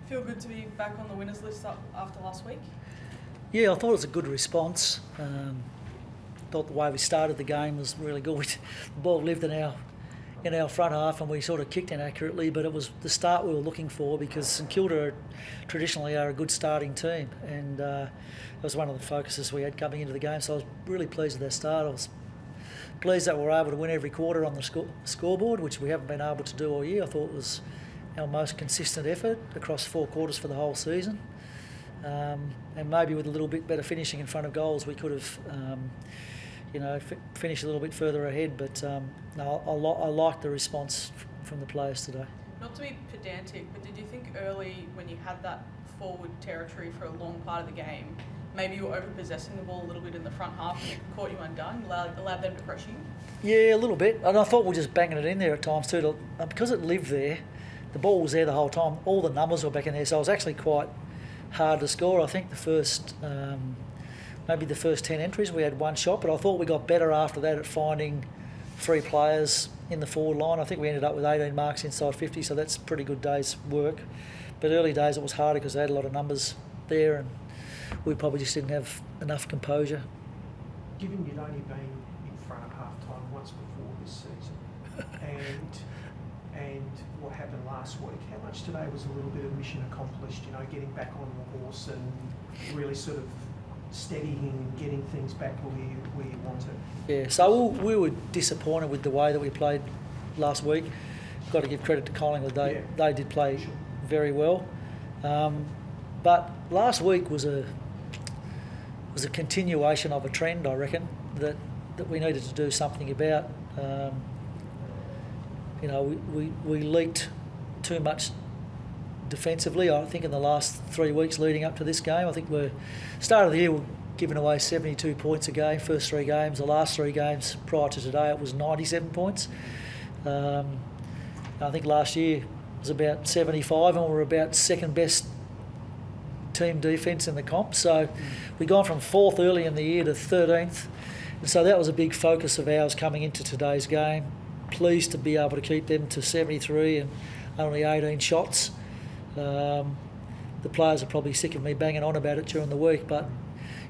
Feel good to be back on the winners list after last week? Yeah, I thought it was a good response. Thought the way we started the game was really good. The ball lived in our front half and we sort of kicked inaccurately, but it was the start we were looking for because St Kilda traditionally are a good starting team, and it was one of the focuses we had coming into the game. So I was really pleased with our start. I was pleased that we were able to win every quarter on the scoreboard, which we haven't been able to do all year. I thought it was our most consistent effort across 4 quarters for the whole season. And maybe with a little bit better finishing in front of goals, we could have, finished a little bit further ahead. But no, I liked the response from the players today. Not to be pedantic, but did you think early when you had that forward territory for a long part of the game, maybe you were over-possessing the ball a little bit in the front half and it caught you undone, allowed them to pressure you? Yeah, a little bit. And I thought we were just banging it in there at times too. Because it lived there, the ball was there the whole time. All the numbers were back in there, so it was actually quite hard to score. I think maybe the first 10 entries we had 1 shot, but I thought we got better after that at finding 3 players in the forward line. I think we ended up with 18 marks inside 50, so that's a pretty good day's work. But early days it was harder because they had a lot of numbers there and we probably just didn't have enough composure. Given you'd only been in front at half-time once before this season and what happened last week, how much today was a little bit of mission accomplished, getting back on the horse and really sort of steadying and getting things back where you want it? Yeah, so we were disappointed with the way that we played last week. Got to give credit to Collingwood, they did play very well. But last week was a continuation of a trend, I reckon, that we needed to do something about. We leaked too much defensively, I think, in the last 3 weeks leading up to this game. I think start of the year we're giving away 72 points a game, first 3 games. The last 3 games prior to today it was 97 points. I think last year it was about 75 and we were about second best team defence in the comp. So we've gone from 4th early in the year to 13th. And so that was a big focus of ours coming into today's game. Pleased to be able to keep them to 73 and only 18 shots. The players are probably sick of me banging on about it during the week, but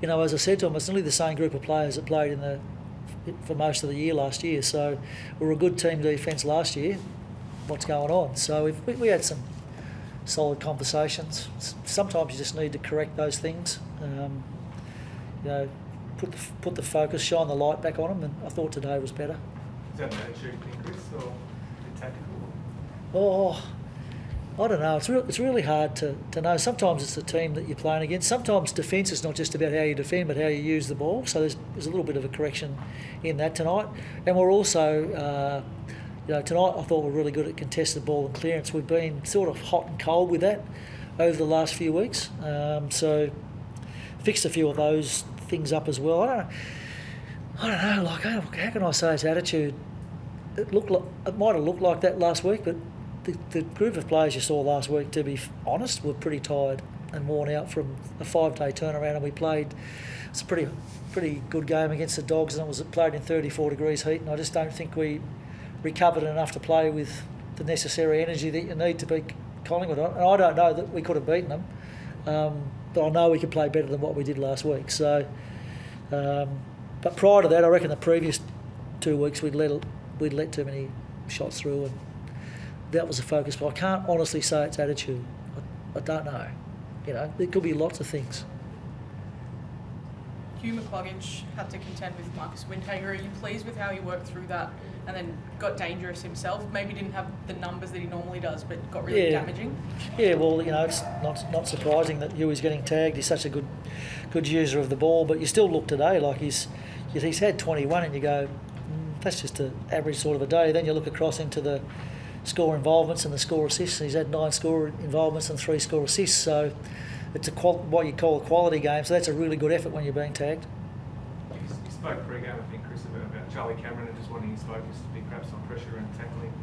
as I said to them, it's nearly the same group of players that played for most of the year last year. So we were a good team defence last year. What's going on? So we had some solid conversations. Sometimes you just need to correct those things. Put the focus, shine the light back on them, and I thought today was better. Is that an attitude thing, Chris, or tactical? Oh, I don't know. It's really hard to know. Sometimes it's the team that you're playing against. Sometimes defence is not just about how you defend, but how you use the ball. So there's a little bit of a correction in that tonight. And we're also, tonight I thought we're really good at contested ball and clearance. We've been sort of hot and cold with that over the last few weeks. So fixed a few of those things up as well. I don't know. Like, how can I say it's attitude? It might have looked like that last week, but the group of players you saw last week, to be honest, were pretty tired and worn out from a 5-day turnaround, and we played. It's a pretty good game against the Dogs, and it was played in 34 degrees heat. And I just don't think we recovered enough to play with the necessary energy that you need to beat Collingwood. And I don't know that we could have beaten them, but I know we could play better than what we did last week. So. But prior to that, I reckon the previous 2 weeks we'd let too many shots through, and that was the focus. But I can't honestly say it's attitude. I don't know. There could be lots of things. Hugh McCluggage had to contend with Marcus Windhager. Are you pleased with how he worked through that and then got dangerous himself? Maybe didn't have the numbers that he normally does, but got really damaging? Yeah, well, it's not surprising that Hughie's getting tagged. He's such a good user of the ball, but you still look today like he's had 21 and you go, that's just an average sort of a day. Then you look across into the score involvements and the score assists, and he's had 9 score involvements and 3 score assists. So it's what you call a quality game. So that's a really good effort when you're being tagged. You spoke pre-game, I think, Chris, about Charlie Cameron and just wanting his focus to be perhaps on pressure and tackling.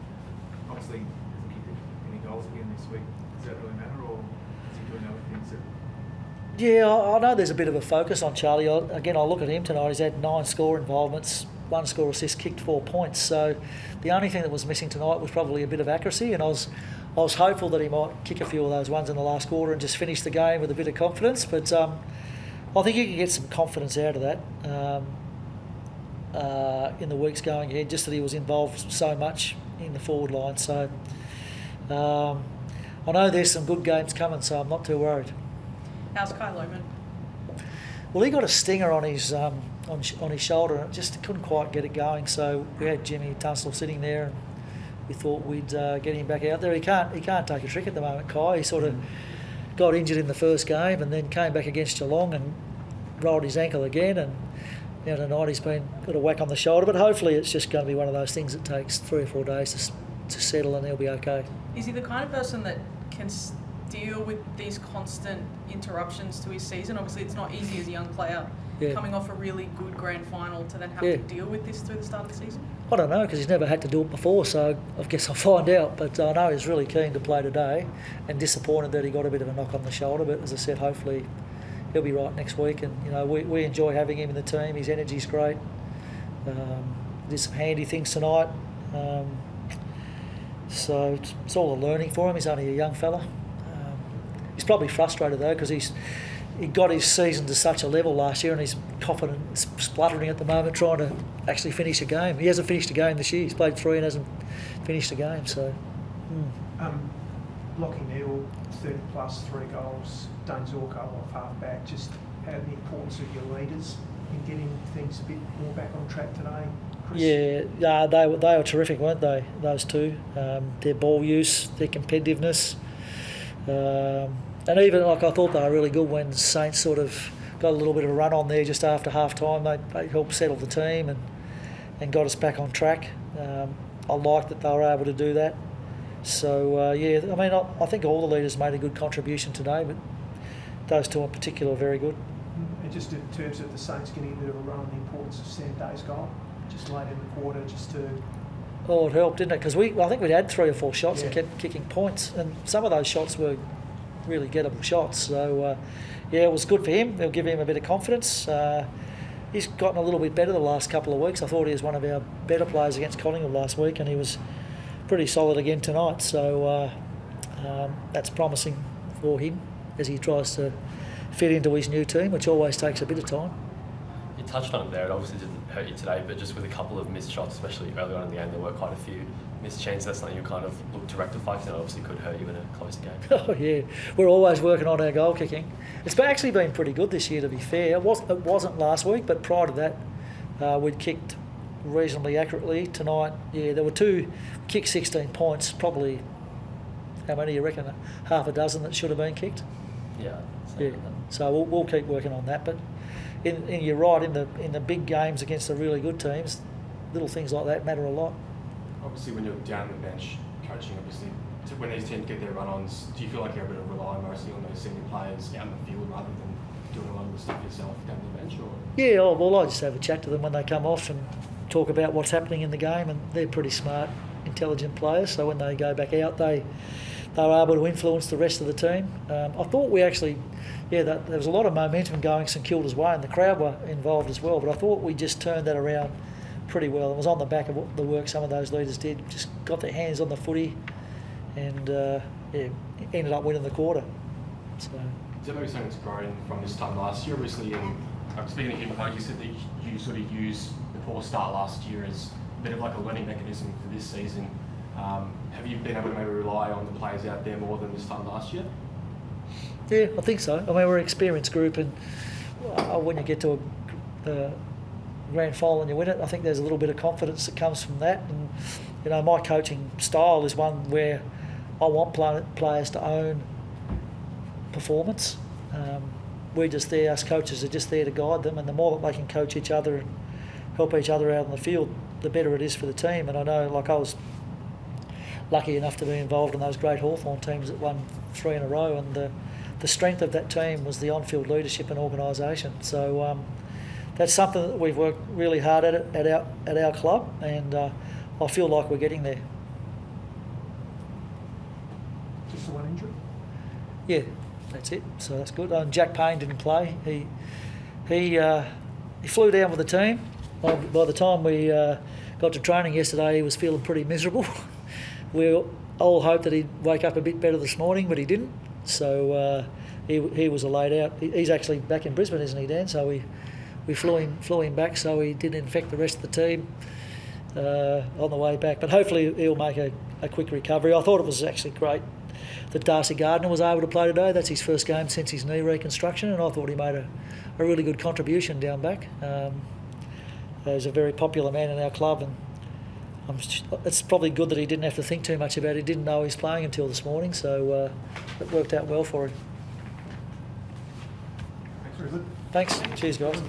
Obviously, he hasn't kicked any goals again this week. Does that really matter, or is he doing other things that... Yeah, I know there's a bit of a focus on Charlie. I look at him tonight. He's had 9 score involvements, 1 score assist, kicked 4 points. So the only thing that was missing tonight was probably a bit of accuracy. And I I was hopeful that he might kick a few of those ones in the last quarter and just finish the game with a bit of confidence. But I think he can get some confidence out of that in the weeks going ahead, just that he was involved so much in the forward line. So I know there's some good games coming, so I'm not too worried. How's Kai Lohmann? Well, he got a stinger on his shoulder and just couldn't quite get it going. So we had Jimmy Tunstall sitting there, and we thought we'd get him back out there. He can't take a trick at the moment, Kai. He sort of got injured in the first game and then came back against Geelong and rolled his ankle again. And tonight he's got a whack on the shoulder. But hopefully it's just going to be one of those things that takes 3 or 4 days to settle, and he'll be okay. Is he the kind of person that can deal with these constant interruptions to his season? Obviously, it's not easy as a young player coming off a really good grand final to then have to deal with this through the start of the season. I don't know, because he's never had to do it before, so I guess I'll find out. But I know he's really keen to play today, and disappointed that he got a bit of a knock on the shoulder. But as I said, hopefully he'll be right next week. And we enjoy having him in the team. His energy's great. Did some handy things tonight. So it's all a learning for him. He's only a young fella. He's probably frustrated though, because he got his season to such a level last year, and he's coughing and spluttering at the moment trying to actually finish a game. He hasn't finished a game this year. He's played 3 and hasn't finished a game. So, Lockie Neal, 30 plus, 3 goals. Dane Zorko off half back. Just how the importance of your leaders in getting things a bit more back on track today, Chris? Yeah, they were terrific, weren't they? Those two, their ball use, their competitiveness. And even I thought they were really good when Saints sort of got a little bit of a run on there just after half time. They helped settle the team and got us back on track. I liked that they were able to do that. So I think all the leaders made a good contribution today, but those two in particular are very good. And just in terms of the Saints getting a bit of a run, the importance of Sam Day's goal, just late in the quarter, just to... Oh, it helped, didn't it? Because I think we'd had 3 or 4 shots and kept kicking points, and some of those shots were really gettable shots. So, it was good for him. It'll give him a bit of confidence. He's gotten a little bit better the last couple of weeks. I thought he was one of our better players against Collingwood last week, and he was pretty solid again tonight. So that's promising for him as he tries to fit into his new team, which always takes a bit of time. You touched on it there. It obviously didn't hurt you today, but just with a couple of missed shots, especially early on in the game, there were quite a few missed chances. That's something you kind of look to rectify, because it obviously could hurt you in a closer game. Oh yeah, we're always working on our goal kicking. It's actually been pretty good this year, to be fair. It wasn't last week, but prior to that, we'd kicked reasonably accurately. Tonight, there were 2, kicked 16 points, probably, how many you reckon? Half a dozen that should have been kicked? Yeah. So we'll keep working on that. But you're right, in the big games against the really good teams, little things like that matter a lot. Obviously, when you're down the bench coaching, when these teams get their run-ons, do you feel like you're able to rely mostly on those senior players out in the field rather than doing a lot of the stuff yourself down the bench? Or? Yeah, well, I just have a chat to them when they come off and talk about what's happening in the game, and they're pretty smart, intelligent players, so when they go back out, they are able to influence the rest of the team. I thought we actually, there was a lot of momentum going St Kilda's way, and the crowd were involved as well, but I thought we just turned that around pretty well. It was on the back of the work some of those leaders did, just got their hands on the footy, and ended up winning the quarter. So. Is that maybe something that's grown from this time last year? Obviously, speaking of him, like you said, that you sort of used the poor start last year as a bit of like a learning mechanism for this season. Have you been able to maybe rely on the players out there more than this time last year? Yeah, I think so. I mean, we're an experienced group, and when you get to a grand final and you win it, I think there's a little bit of confidence that comes from that. And my coaching style is one where I want players to own performance. We're just there, us coaches are just there to guide them, and the more that they can coach each other and help each other out on the field, the better it is for the team. And I know, I was lucky enough to be involved in those great Hawthorn teams that won 3 in a row, and the strength of that team was the on-field leadership and organisation. So that's something that we've worked really hard at our club, and I feel like we're getting there. Just the one injury? Yeah, that's it. So that's good. Jack Payne didn't play. He flew down with the team. By the time we got to training yesterday, he was feeling pretty miserable. all hoped that he'd wake up a bit better this morning, but he didn't. So he was a laid out. He's actually back in Brisbane, isn't he, Dan? So we flew him back so he didn't infect the rest of the team on the way back. But hopefully he'll make a quick recovery. I thought it was actually great that Darcy Gardner was able to play today. That's his first game since his knee reconstruction, and I thought he made a really good contribution down back. He's a very popular man in our club, and it's probably good that he didn't have to think too much about it. He didn't know he was playing until this morning, so it worked out well for him. Thanks, very good. Thanks. Cheers, guys.